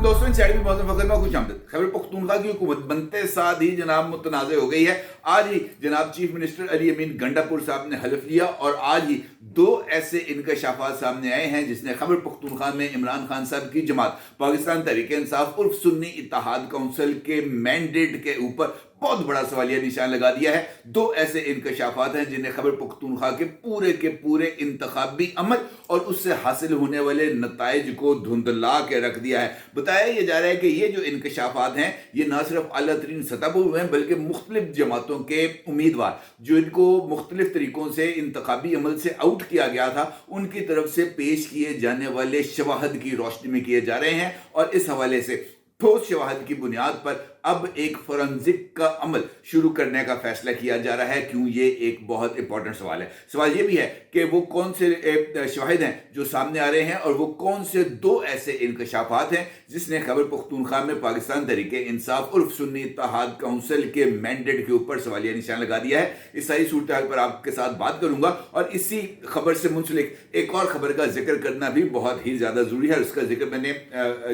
दोस्तों इंसाइड मौसम फखर में खुश आमदीद। खैबर पख्तूनख्वा की हुकूमत बनते साथ ही जनाब मुतनाज़ हो गई है। आज ही जनाब चीफ मिनिस्टर अली अमीन गंडापुर साहब ने हलफ लिया और आज ही दो ऐसे इंकशाफात सामने आए हैं जिसने खैबर पख्तूनख्वा में इमरान खान साहब की जमात पाकिस्तान तहरीक इंसाफ उर्फ सुन्नी इत्तेहाद काउंसिल के मैंडेट के ऊपर बहुत बड़ा सवालिया निशान लगा दिया है। दो ऐसे इंकशाफात हैं जिन्हें खैबर पख्तूनख्वा के पूरे इंतखाबी अमल और उससे हासिल होने वाले नताइज को धुंधला के रख दिया है। बताया यह जा रहा है कि ये जो इंकशाफात हैं ये ना सिर्फ आला तरीन सतह पर हुए हैं बल्कि मुख्तलिफ जमातों के उम्मीदवार जो इनको मुख्तलिफ तरीकों से इंतखाबी अमल से आउट किया गया था उनकी तरफ से पेश किए जाने वाले शवाहद की रोशनी में किए जा रहे हैं और इस हवाले से ठोस शवाहद की बुनियाद पर अब एक फोरेंसिक का अमल शुरू करने का फैसला किया जा रहा है। क्यों? ये एक बहुत इंपॉर्टेंट सवाल है। सवाल ये भी है कि वो कौन से शवाहिद हैं जो सामने आ रहे हैं और वो कौन से दो ऐसे इंकशाफात हैं जिसने खैबर पख्तूनख्वा में पाकिस्तान तहरीक इंसाफ उर्फ सुन्नी इत्तेहाद काउंसिल के मैंडेट के ऊपर सवालिया निशान लगा दिया है। इस सारी सूरत हाल पर आपके साथ बात करूंगा और इसी खबर से मुंसलिक एक और खबर का जिक्र करना भी बहुत ही ज्यादा जरूरी है। उसका जिक्र मैंने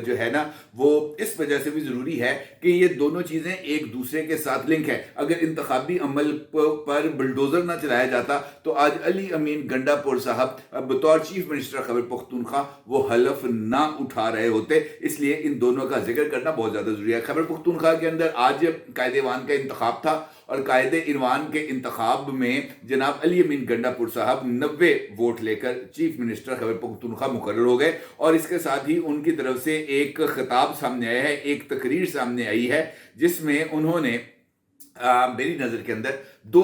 जो है ना वो इस वजह से भी जरूरी है कि ये दोनों चीजें एक दूसरे के साथ लिंक है। अगर इंतखाबी अमल पर बुलडोजर ना चलाया जाता तो आज अली अमीन गंडापुर साहब बतौर चीफ मिनिस्टर खैबर पख्तूनख्वा वो हलफ ना उठा रहे होते। इसलिए इन दोनों का जिक्र करना बहुत ज्यादा जरूरी है। खैबर पख्तूनख्वा के अंदर आज कायदे-ए-ईवान का इंतखाब था और कायदे-ए-ईवान के इंतखाब में जनाब अली अमीन गंडापुर साहब 90 वोट लेकर चीफ मिनिस्टर खैबर पख्तूनख्वा मुकर्रर हो गए और इसके साथ ही उनकी तरफ से एक खिताब सामने आया है, एक तकरीर सामने आई है जिसमें उन्होंने मेरी नज़र के अंदर दो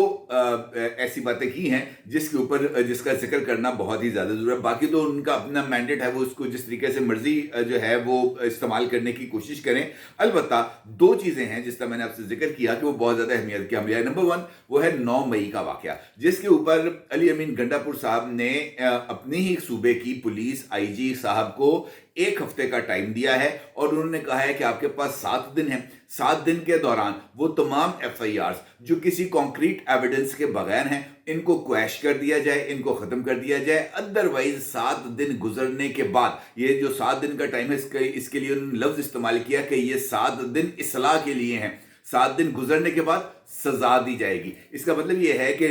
ऐसी बातें की हैं जिसका जिक्र करना बहुत ही ज़्यादा ज़रूरी है। बाकी तो उनका अपना मैंडेट है, वो उसको जिस तरीके से मर्जी जो है वो इस्तेमाल करने की कोशिश करें। अलबत्ता दो चीज़ें हैं जिसका मैंने आपसे जिक्र किया कि वो बहुत ज़्यादा अहमियत की हमला है। नंबर 1 वो है 9 मई का वाक़या जिसके ऊपर अली अमीन गंडापुर साहब ने अपनी ही सूबे की पुलिस IG साहब को 1 हफ्ते का टाइम दिया है और उन्होंने कहा है कि आपके पास 7 दिन है। 7 दिन के दौरान वो तमाम FIRs जो किसी कॉन्क्रीट एविडेंस के बगैर हैं इनको क्वैश कर दिया जाए, इनको खत्म कर दिया जाए। अदरवाइज 7 दिन गुजरने के बाद, ये जो 7 दिन का टाइम है इसके लिए उन्होंने लफ्ज इस्तेमाल किया कि ये 7 दिन इस्लाह के लिए हैं। 7 दिन गुजरने के बाद सजा दी जाएगी। इसका मतलब यह है कि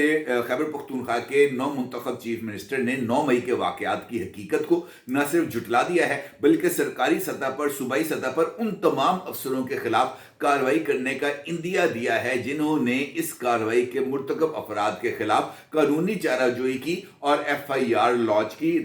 खैबर पख्तूनख्वा के नौ मुंतखब चीफ मिनिस्टर ने 9 मई के वाकयात की हकीकत को न सिर्फ जुटला दिया है बल्कि सरकारी सतह पर, सूबाई सतह पर उन तमाम अफसरों के खिलाफ कार्रवाई करने का इंदिया दिया है जिन्होंने इस कार्रवाई के मुर्तकब अफराद के खिलाफ कानूनी चाराजोई की और FIR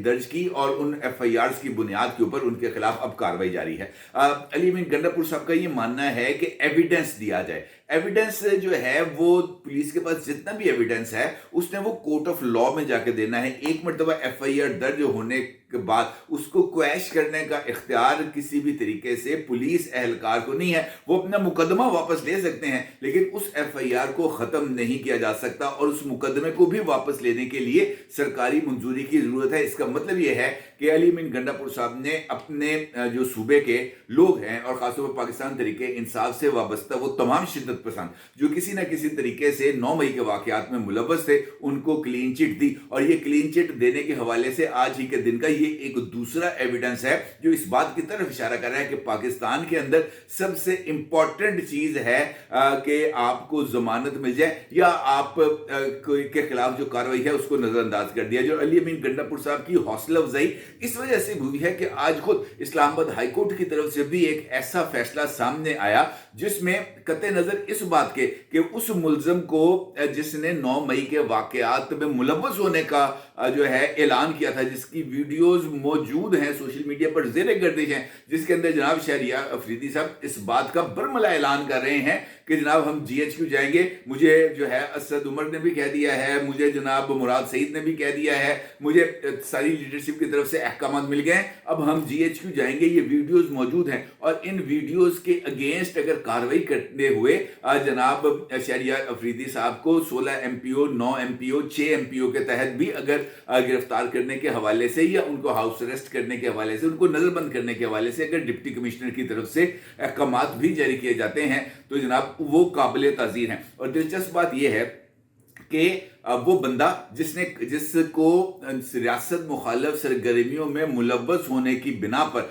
दर्ज की और उन FIRs की बुनियाद के ऊपर उनके खिलाफ अब कार्रवाई जारी है। अली अमीन गंडापुर साहब का ये मानना है कि एविडेंस दिया जाए। एविडेंस जो है वो पुलिस के पास जितना भी एविडेंस है उसने वो कोर्ट ऑफ लॉ में जाके देना है। एक मरतबा FIR दर्ज होने के बाद उसको क्वैश करने का इख्तियार किसी भी तरीके से पुलिस एहलकार को नहीं है। वो अपना मुकदमा वापस ले सकते हैं लेकिन उस FIR को खत्म नहीं किया जा सकता और उस मुकदमे को भी वापस लेने के लिए सरकारी मंजूरी की जरूरत है। इसका मतलब यह है कि अली अमीन गंडापुर साहब ने अपने जो सूबे के लोग हैं और खासतौर पर पाकिस्तान तरीके इंसाफ से वाबस्ता वो तमाम शिद्दत पसंद जो किसी न किसी तरीके से 9 मई के वाकयात में मुलव्वस थे उनको क्लीन चिट दी और ये क्लीन चिट देने के हवाले से आज ही के दिन का ये एक दूसरा एविडेंस है जो इस बात की तरफ इशारा कर रहा है कि पाकिस्तान के अंदर सबसे इंपॉर्टेंट चीज है कि आपको जमानत मिल जाए या आप के खिलाफ जो कार्रवाई है उसको नजरअंदाज कर दिया। जो अली अमीन गंडापुर साहब की हौसला अफजाई इस वजह से हुई है कि आज खुद इस्लामाबाद हाई कोर्ट की तरफ से भी एक ऐसा फैसला सामने आया जिसमें कतई नजर इस बात के कि उस मुल्जम को जिसने 9 मई के वाकयात में मुलव्वस होने का जो है ऐलान किया था, जिसकी वीडियोस मौजूद हैं सोशल मीडिया पर ज़ेरे गर्दिश हैं, जिसके अंदर जनाब शहरियार अफरीदी साहब इस बात का बरमला ऐलान कर रहे हैं कि जनाब हम GHQ जाएंगे। मुझे जो है असद उमर ने भी कह दिया है, मुझे जनाब मुराद सईद ने भी कह दिया है, मुझे सारी लीडरशिप की तरफ से अहकाम मिल गए, अब हम GHQ जाएंगे। ये वीडियोस मौजूद हैं और इन वीडियोस के अगेंस्ट अगर कार्रवाई करते हुए जनाब शहरियार अफरीदी साहब को 16 MPO, 9 MPO, 6 MPO के तहत भी अगर गिरफ्तार करने के हवाले से या उनको हाउस अरेस्ट करने के हवाले से, उनको नजरबंद करने के हवाले से अगर डिप्टी कमिश्नर की तरफ से अहकामात भी जारी किए जाते हैं तो जनाब वो काबिल ताज़ीर हैं। और दिलचस्प बात यह है कि वो बंदा जिसको रियासत मुखालफ सरगर्मियों में मुलव्वस होने की बिना पर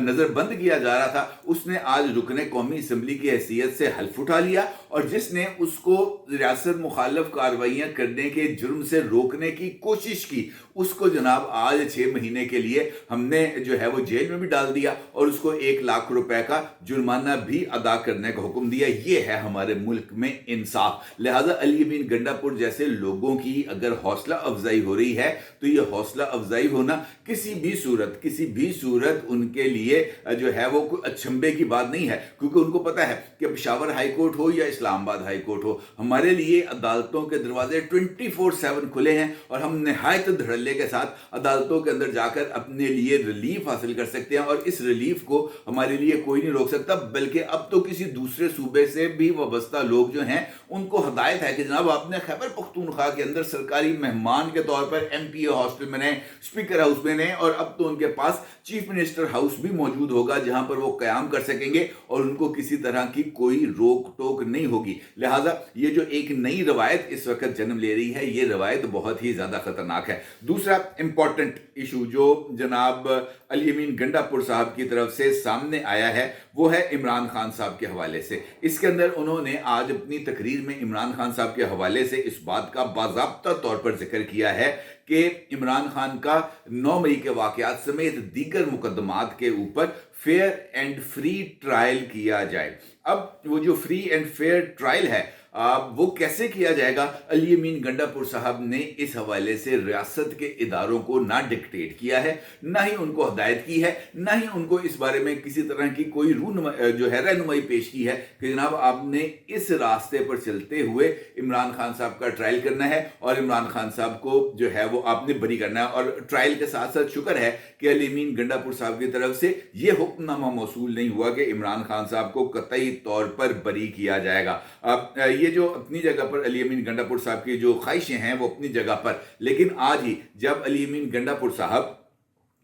नज़रबंद किया जा रहा था, उसने आज रुकने कौमी असम्बली की हैसियत से हल्फ उठा लिया, और जिसने उसको रियासत मुखालफ कार्रवाइयाँ करने के जुर्म से रोकने की कोशिश की, उसको जनाब आज 6 महीने के लिए हमने जो है वो जेल में भी डाल दिया और उसको 1 लाख रुपए का जुर्माना भी अदा करने का हुक्म दिया। ये है हमारे मुल्क में इंसाफ। लिहाजा अली अमीन गंडापुर जैसे लोगों की अगर हौसला अफजाई हो रही है तो ये हौसला अफजाई होना किसी भी सूरत उनके लिए जो है वो कोई अचंभे की बात नहीं है, क्योंकि उनको पता है कि पेशावर हाई कोर्ट हो या इस्लामाबाद हाई कोर्ट हो, हमारे लिए अदालतों के दरवाजे 24/7 खुले हैं और हम निहायत धड़ल्ले के साथ अदालतों के अंदर जाकर अपने लिए रिलीफ हासिल कर सकते हैं, और इस रिलीफ को हमारे लिए कोई नहीं रोक सकता। बल्कि अब तो किसी दूसरे सूबे से भी वाबस्ता लोग जो हैं उनको हदायत है कि जनाब आपने खैबर पख्तूनख्वा के अंदर सरकारी मेहमान के तौर पर MPA हॉस्टल में रहें, स्पीकर हाउस में रहें, और अब तो उनके पास चीफ मिनिस्टर हाउस भी मौजूद होगा जहां पर वो कयाम कर सकेंगे और उनको किसी तरह की कोई रोक टोक नहीं होगी। लिहाजा ये जो एक नई रवायत इस वक्त जन्म ले रही है, ये रवायत बहुत ही ज्यादा खतरनाक है। दूसरा इंपॉर्टेंट इशू जो जनाब अली अमीन गंडापुर साहब की तरफ से सामने आया है वो है इमरान खान साहब के हवाले से। इसके अंदर उन्होंने आज अपनी तकरीर में इमरान खान साहब के हवाले से इस बात का बाज़ाब्ता तौर पर जिक्र किया है कि इमरान खान का 9 मई के वाकयात समेत दीगर मुकदमात के ऊपर फेयर एंड फ्री ट्रायल किया जाए। अब वो जो फ्री एंड फेयर ट्रायल है वो कैसे किया जाएगा, अली अमीन गंडापुर साहब ने इस हवाले से रियासत के इदारों को ना डिक्टेट किया है, ना ही उनको हदायत की है, ना ही उनको इस बारे में किसी तरह की कोई रहनुमाई पेश की है कि जनाब आपने इस रास्ते पर चलते हुए इमरान खान साहब का ट्रायल करना है और इमरान खान साहब को जो है वो आपने बरी करना है। और ट्रायल के साथ साथ शुक्र है कि अली अमीन गंडापुर साहब की तरफ से ये हुक्मनामा मौसूल नहीं हुआ कि इमरान खान साहब को कतई तौर पर बरी किया जाएगा। अब ये जो अपनी जगह पर अली अमीन गंडापुर साहब की जो ख्वाहिशें हैं वो अपनी जगह पर, लेकिन आज ही जब अली अमीन गंडापुर साहब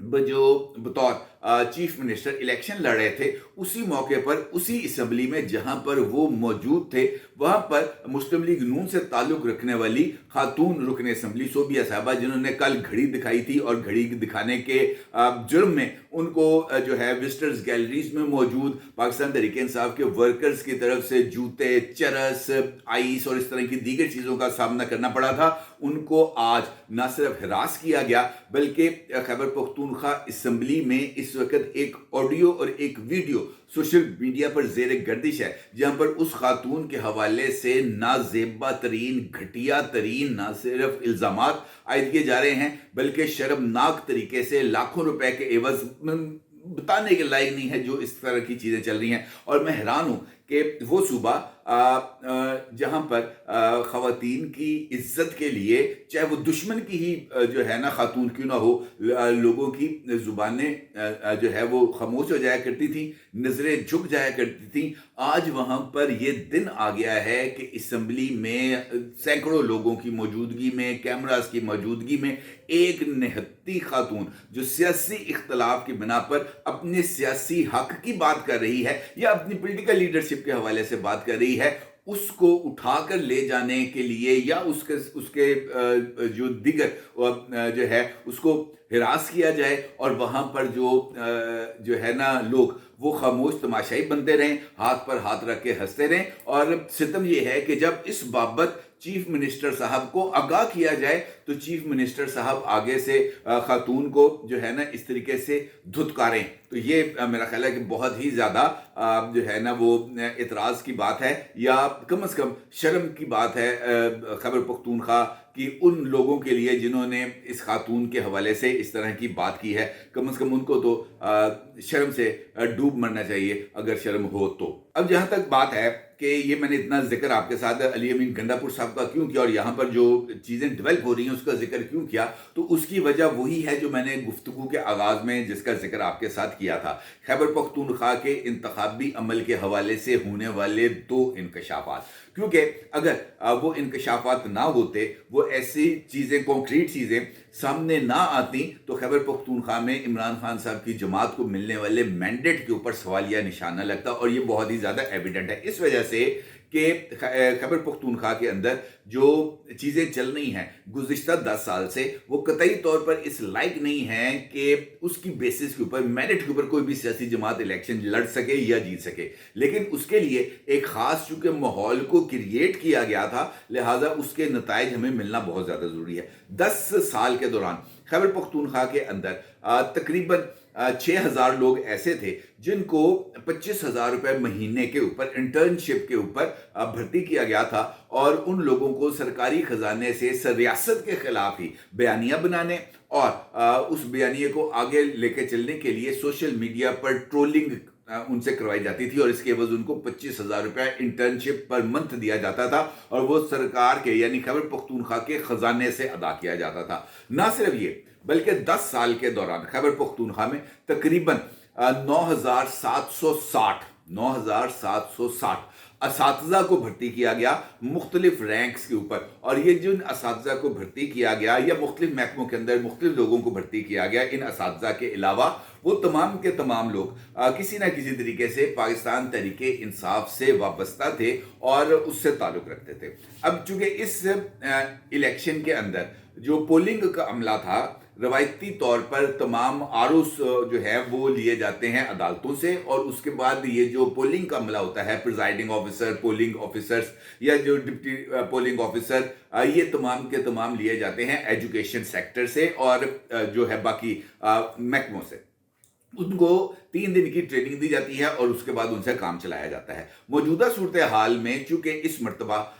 जो बतौर चीफ मिनिस्टर इलेक्शन लड़ रहे थे, उसी मौके पर उसी असम्बली में जहां पर वो मौजूद थे वहां पर मुस्लिम लीग नून से ताल्लुक रखने वाली खातून रुकने असम्बली सोबिया साहबा, जिन्होंने कल घड़ी दिखाई थी और घड़ी दिखाने के जुर्म में उनको जो है विजिटर्स गैलरीज में मौजूद पाकिस्तान तहरीक इंसाफ के वर्कर्स की तरफ से जूते, चरस, आइस और इस तरह की दीगर चीज़ों का सामना करना पड़ा था, उनको आज न सिर्फ हिरास किया गया बल्कि खैबर पख्तूनख्वा असम्बली में इस वक्त एक ऑडियो और एक वीडियो सोशल मीडिया पर ज़ेर गर्दिश है जहां पर उस खातून के हवाले से नाजेबा तरीन, घटिया तरीन ना सिर्फ इल्ज़ामात आयद किए जा रहे हैं बल्कि शर्मनाक तरीके से लाखों रुपए के एवज बताने के लायक नहीं है जो इस तरह की चीज़ें चल रही हैं। और मैं हैरान हूं कि वो सूबा जहां पर ख़वातीन की इज्जत के लिए, चाहे वो दुश्मन की ही जो है ना खातून क्यों ना हो, लोगों की जुबानें जो है वो खामोश हो जाया करती थी, नज़रें झुक जाया करती थी। आज वहां पर ये दिन आ गया है कि असम्बली में सैकड़ों लोगों की मौजूदगी में, कैमरास की मौजूदगी में एक निहत्ती खातून जो सियासी इख्तलाफ की बिना पर अपने सियासी हक की बात कर रही है या अपनी पॉलिटिकल लीडरशिप के हवाले से बात कर रही है, उसको उठाकर ले जाने के लिए या उसके जो दिगर जो है उसको हिरास किया जाए और वहां पर जो है ना लोग वो खामोश तमाशाई बनते रहें, हाथ पर हाथ रख के हंसते रहें। और सितम यह है कि जब इस बाबत चीफ मिनिस्टर साहब को आगाह किया जाए तो चीफ मिनिस्टर साहब आगे से खातून को जो है ना इस तरीके से धुतकारें, तो ये मेरा ख्याल है कि बहुत ही ज़्यादा जो है ना वो एतराज़ की बात है या कम से कम शर्म की बात है खैबर पख्तूनख्वा कि उन लोगों के लिए जिन्होंने इस खातून के हवाले से इस तरह की बात की है, कम से कम उनको तो शर्म से डूब मरना चाहिए अगर शर्म हो तो। अब जहाँ तक बात है कि ये मैंने इतना जिक्र आपके साथ अली अमीन गंडापुर साहब का क्यों किया और यहाँ पर जो चीज़ें डेवलप हो रही हैं उसका जिक्र क्यों किया, तो उसकी वजह वही है जो मैंने गुफ्तगू के आगाज़ में जिसका जिक्र आपके साथ किया था, खैबर पख्तूनख्वा के इंतखाबी अमल के हवाले से होने वाले 2 इंकशाफात। क्योंकि अगर वो इंकशाफात ना होते, वो ऐसी चीज़ें, कॉन्क्रीट चीज़ें सामने ना आती तो खैबर पख्तूनख्वा में इमरान खान साहब की जमात को मिलने वाले मैंडेट के ऊपर सवालिया निशाना लगता और ये बहुत ही ज़्यादा एविडेंट है। इस वजह से کہ खैबर पख्तूनख्वा के अंदर जो चीज़ें चल रही हैं गुज़िश्ता 10 साल से, वो कतई तौर पर इस लायक नहीं है कि उसकी बेसिस के ऊपर, मेरिट के ऊपर कोई भी सियासी जमात इलेक्शन लड़ सके या जीत सके। लेकिन उसके लिए एक ख़ास चूँकि माहौल को क्रिएट किया गया था, लिहाजा उसके नताइज हमें मिलना बहुत ज़्यादा ज़रूरी है। 10 साल के दौरान खैबर पख्तूनख्वा के अंदर तकरीबन 6,000 लोग ऐसे थे जिनको 25,000 रुपए महीने के ऊपर इंटर्नशिप के ऊपर भर्ती किया गया था, और उन लोगों को सरकारी खजाने से रियासत के खिलाफ ही बयानियां बनाने और उस बयानिए को आगे लेके चलने के लिए सोशल मीडिया पर ट्रोलिंग उनसे करवाई जाती थी, और इसके एवज उनको 25,000 रुपया इंटर्नशिप पर मंथ दिया जाता था, और वो सरकार के यानी खैबर पख्तूनख्वा के खजाने से अदा किया जाता था। ना सिर्फ ये, बल्कि 10 साल के दौरान खैबर पख्तूनख्वा में तकरीबन 9,760 असातिज़ा को भर्ती किया गया मुख्तलिफ रैंक्स के ऊपर। और ये जिन असातिज़ा को भर्ती किया गया या मुख्तलिफ महकमों के अंदर मुख्तलिफ लोगों को भर्ती किया गया, इन असातिज़ा के अलावा वो तमाम के तमाम लोग किसी ना किसी तरीके से पाकिस्तान तहरीके इंसाफ से वाबस्ता थे और उससे ताल्लुक़ रखते थे। अब चूँकि इस इलेक्शन के अंदर जो पोलिंग का अमला था, रवायती तौर पर तमाम आरोस जो है वो लिए जाते हैं अदालतों से, और उसके बाद ये जो पोलिंग का अमला होता है, प्रिजाइडिंग ऑफिसर, पोलिंग ऑफिसर्स या जो डिप्टी पोलिंग ऑफिसर, ये तमाम के तमाम लिए जाते हैं एजुकेशन सेक्टर से और जो है बाकी महकमों से। उनको 3 दिन की ट्रेनिंग दी जाती है और उसके बाद उनसे काम चलाया जाता है। मौजूदा सूरत हाल में चूंकि इस मरतबा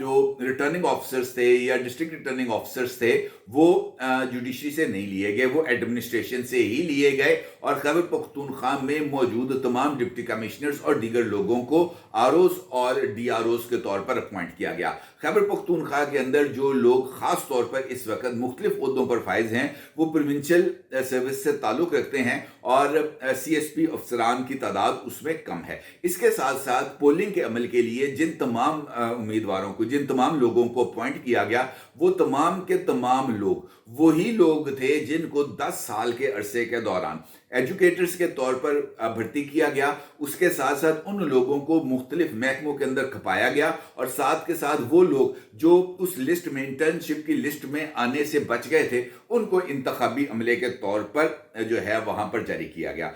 जो रिटर्निंग ऑफिसर्स थे या डिस्ट्रिक्ट रिटर्निंग ऑफिसर्स थे वो जुडिशरी से नहीं लिए गए, वो एडमिनिस्ट्रेशन से ही लिए गए, और खैबर पख्तूनख्वा में मौजूद तमाम डिप्टी कमिश्नर्स और दीगर लोगों को आरओस और डीआरओस के तौर पर अपॉइंट किया गया। खैबर पख्तूनख्वा के अंदर जो लोग खास तौर पर इस वक्त मुख्तलिफ ओहदों पर फाइज हैं वो प्रोविंशियल सर्विस से ताल्लुक़ रखते हैं, और सीएसपी अफसरान की तादाद उसमें कम है। इसके साथ साथ पोलिंग के अमल के लिए जिन तमाम उम्मीदवारों को, जिन तमाम लोगों को अपॉइंट किया गया, वो तमाम के तमाम लोग वही लोग थे जिनको 10 साल के अरसे के दौरान एजुकेटर्स के तौर पर भर्ती किया गया। उसके साथ साथ उन लोगों को मुख्तलिफ महकमों के अंदर खपाया गया, और साथ के साथ वो लोग जो उस लिस्ट में, इंटर्नशिप की लिस्ट में आने से बच गए थे, उनको इंतखाबी अमले के तौर पर जो है वहां पर जारी किया गया।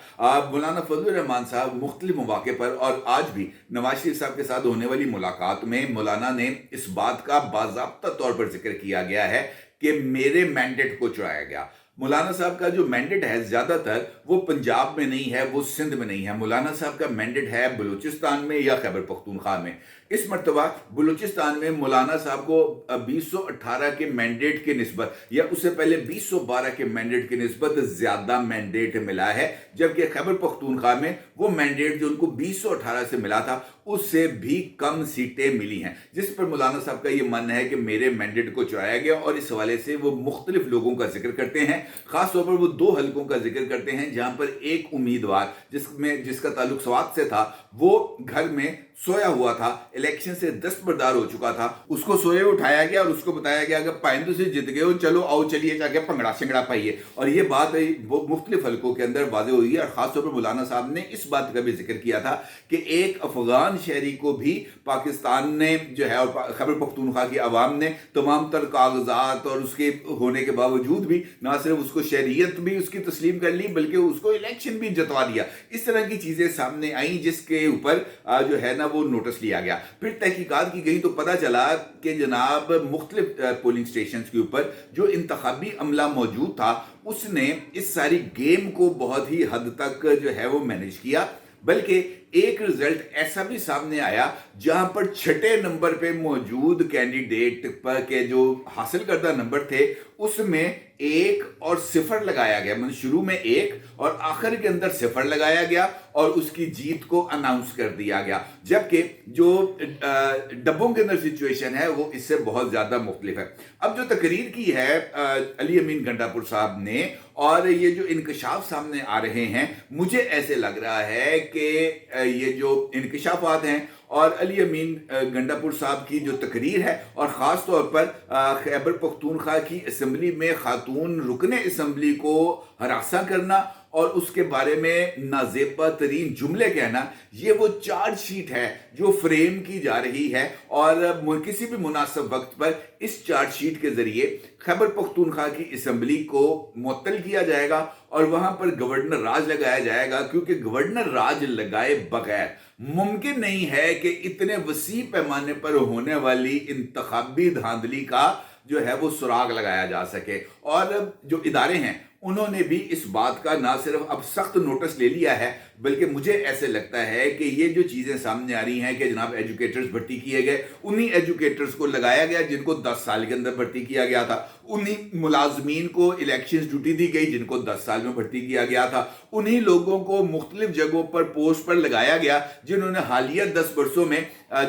मौलाना फजलुर रहमान साहब मुख्तलिफ मौके पर और आज भी नवाज शरीफ साहब के साथ होने वाली मुलाकात में मौलाना ने इस बात का बाज़ाब्ता तौर पर जिक्र किया गया है कि मेरे मैंडेट को चुराया गया। मौलाना साहब का जो मैंडेट है ज्यादातर वो पंजाब में नहीं है, वो सिंध में नहीं है। मौलाना साहब का मैंडेट है बलूचिस्तान में या खैबर पख्तूनख्वा में। इस मरतबा बलूचिस्तान में मौलाना साहब को 2018 के मैंडेट के निस्बत या उससे पहले 2012 के मैंडेट के निस्बत ज्यादा मैंडेट मिला है, जबकि खैबर पख्तूनख्वा में वो मैंडेट जो उनको 2018 से मिला था उससे भी कम सीटें मिली हैं, जिस पर मौलाना साहब का ये मानना है कि मेरे मैंडेट को चुराया गया। और इस हवाले से वो मुख्तलिफ लोगों का जिक्र करते हैं, खास तौर पर वो 2 हलकों का जिक्र करते हैं जहां पर एक उम्मीदवार जिसका ताल्लुक स्वात से था वो घर में सोया हुआ था, इलेक्शन से दस्तबरदार हो चुका था, उसको सोए उठाया गया और उसको बताया गया कि पाइंदू से जीत गए हो, चलो आओ चलिए जाके भंगड़ा शिंगड़ा पाइए। और ये बात वो मुख्तलिफ हलकों के अंदर वाज़ेह हुई है। और खासतौर पर मौलाना साहब ने इस बात का भी जिक्र किया था कि एक अफगान शहरी को भी पाकिस्तान ने जो है और खैबर पख्तूनख्वा की आवाम ने तमाम तर कागजात और उसके होने के बावजूद भी ना सिर्फ उसको शहरियत भी उसकी तस्लीम कर ली बल्कि उसको इलेक्शन भी जितवा दिया। इस तरह की चीजें सामने आई जिसके ऊपर जो है ना वो नोटिस लिया गया। फिर तहकीकात की गई तो पता चला कि जनाब मुख्तलिफ पोलिंग स्टेशन के ऊपर जो इंतखाबी अमला मौजूद था उसने इस सारी गेम को बहुत ही हद तक जो है वो मैनेज किया। बल्कि एक रिजल्ट ऐसा भी सामने आया जहां पर 6ठे नंबर पे मौजूद कैंडिडेट पर के जो हासिल करदा नंबर थे उसमें 1 और 0 लगाया गया, मतलब शुरू में 1 और आखिर के अंदर 0 लगाया गया और उसकी जीत को अनाउंस कर दिया गया। जबकि जो डब्बों के अंदर सिचुएशन है वो इससे बहुत ज्यादा मुख्तलिफ है। अब जो तकरीर की है अली अमीन गंडापुर साहब ने और ये जो इंकशाफ सामने आ रहे हैं, मुझे ऐसे लग रहा है कि ये जो इंकशाफात हैं और अली अमीन गंडापुर साहब की जो तकरीर है और ख़ास तौर पर खैबर पख्तूनख्वा की असम्बली में खातून रुकने असम्बली को हरासा करना اور اس کے بارے میں نازیبا ترین جملے کہنا، یہ وہ چارج شیٹ ہے جو فریم کی جا رہی ہے، اور کسی بھی مناسب وقت پر اس چارج شیٹ کے ذریعے خیبر پختونخوا کی اسمبلی کو معطل کیا جائے گا اور وہاں پر گورنر راج لگایا جائے گا، کیونکہ گورنر راج لگائے بغیر ممکن نہیں ہے کہ اتنے وسیع پیمانے پر ہونے والی انتخابی دھاندلی کا جو ہے وہ سراغ لگایا جا سکے۔ اور جو ادارے ہیں انہوں نے بھی اس بات کا نہ صرف اب سخت نوٹس لے لیا ہے، بلکہ مجھے ایسے لگتا ہے کہ یہ جو چیزیں سامنے آ رہی ہیں کہ جناب ایجوکیٹرز بھرتی کیے گئے، انہی ایجوکیٹرز کو لگایا گیا جن کو 10 سال کے اندر بھرتی کیا گیا تھا، انہی ملازمین کو الیکشنز ڈیوٹی دی گئی جن کو 10 سال میں بھرتی کیا گیا تھا، انہی لوگوں کو مختلف جگہوں پر پوسٹ پر لگایا گیا جنہوں نے حالیہ 10 برسوں میں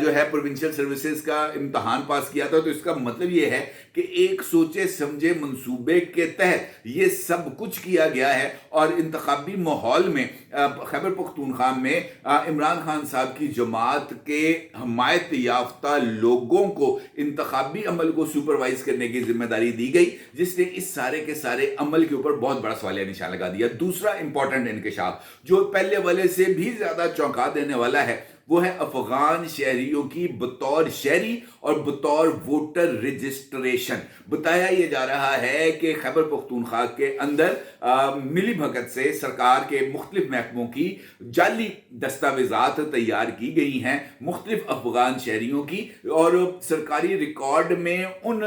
جو ہے پروونشل سروسز کا امتحان پاس کیا تھا۔ تو اس کا مطلب یہ ہے کہ ایک سوچے سمجھے منصوبے کے تحت یہ سب کچھ کیا گیا ہے، اور انتخابی ماحول میں خیبر پختونخوا میں عمران خان صاحب کی جماعت کے حمایت یافتہ لوگوں کو انتخابی عمل کو سپروائز کرنے کی ذمہ داری دی گئی، جس نے اس سارے کے سارے عمل کے اوپر بہت بڑا سوالیہ نشان لگا دیا۔ دوسرا امپورٹنٹ انکشاف جو پہلے والے سے بھی زیادہ چونکا دینے والا ہے، وہ ہے افغان شہریوں کی بطور شہری اور بطور ووٹر رجسٹریشن۔ بتایا یہ جا رہا ہے کہ خیبر پختونخوا کے اندر ملی بھگت سے سرکار کے مختلف محکموں کی جعلی دستاویزات تیار کی گئی ہیں مختلف افغان شہریوں کی، اور سرکاری ریکارڈ میں ان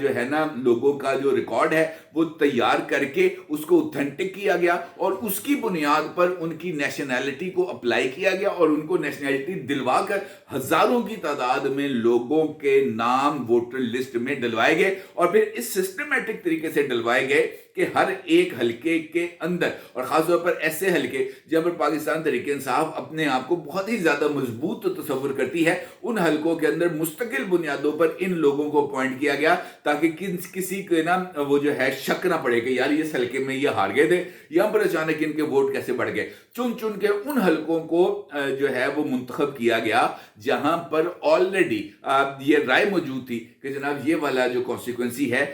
جو ہے نا لوگوں کا جو ریکارڈ ہے وہ تیار کر کے اس کو اوتھینٹک کیا گیا، اور اس کی بنیاد پر ان کی نیشنلٹی کو اپلائی کیا گیا، اور ان کو نیشنلٹی دلوا کر ہزاروں کی تعداد میں لوگوں کے نام ووٹر لسٹ میں ڈلوائے گئے، اور پھر اس سسٹمیٹک طریقے سے ڈلوائے گئے کہ ہر ایک حلقے کے اندر، اور خاص طور پر ایسے حلقے جہاں پر پاکستان تحریک انصاف اپنے آپ کو بہت ہی زیادہ مضبوط تصور کرتی ہے، ان حلقوں کے اندر مستقل بنیادوں پر ان لوگوں کو اپوائنٹ کیا گیا تاکہ کسی کے نا وہ جو ہے شک نہ پڑے کہ یار یہ حلقے میں یہ ہار گئے تھے، یہاں پر اچانک ان کے ووٹ کیسے بڑھ گئے۔ چن چن کے ان حلقوں کو جو ہے وہ منتخب کیا گیا جہاں پر آلریڈی یہ رائے موجود تھی کہ جناب یہ والا جو کانسیکوینسی ہے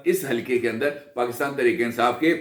اس حلقے کے اندر پاکستان تحریک انصاف کے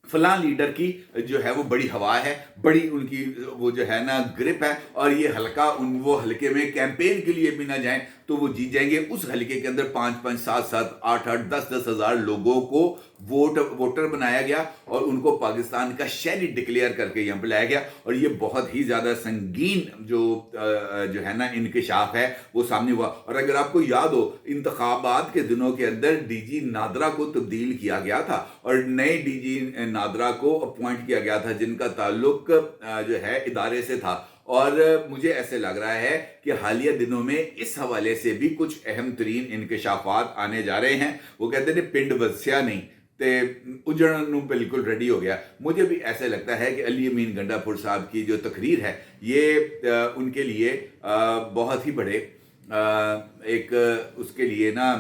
فلاں لیڈر کی جو ہے وہ بڑی ہوا ہے، بڑی ان کی وہ جو ہے نا گرپ ہے، اور یہ حلقہ وہ حلقے میں کیمپین کے لیے بھی نہ جائیں تو وہ جیت جائیں گے۔ اس حلقے کے اندر 5-5 7-7 8-8 10-10 ہزار لوگوں کو ووٹر بنایا گیا، اور ان کو پاکستان کا شہری ڈکلیئر کر کے یہاں پہ لایا گیا، اور یہ بہت ہی زیادہ سنگین جو ہے نا انکشاف ہے وہ سامنے ہوا۔ اور اگر آپ کو یاد ہو انتخابات کے دنوں کے اندر ڈی جی نادرا کو تبدیل کیا گیا تھا، اور نئے ڈی جی نادرا کو اپوائنٹ کیا گیا تھا جن کا تعلق جو ہے ادارے سے تھا، اور مجھے ایسے لگ رہا ہے کہ حالیہ دنوں میں اس حوالے سے بھی کچھ اہم ترین انکشافات آنے جا رہے ہیں۔ وہ کہتے ہیں پنڈ وسیا نہیں تے اجڑن بالکل ریڈی ہو گیا۔ مجھے بھی ایسے لگتا ہے کہ علی امین گنڈا پور صاحب کی جو تقریر ہے یہ ان کے لیے بہت ہی بڑے ایک اس کے لیے نا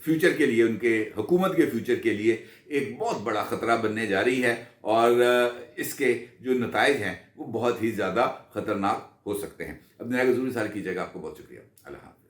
فیوچر کے لیے، ان کے حکومت کے فیوچر کے لیے ایک بہت بڑا خطرہ بننے جا رہی ہے، اور اس کے جو نتائج ہیں وہ بہت ہی زیادہ خطرناک ہو سکتے ہیں۔ اب نیا ضروری سال کیجیے گا۔ آپ کو بہت شکریہ۔ اللہ حافظ۔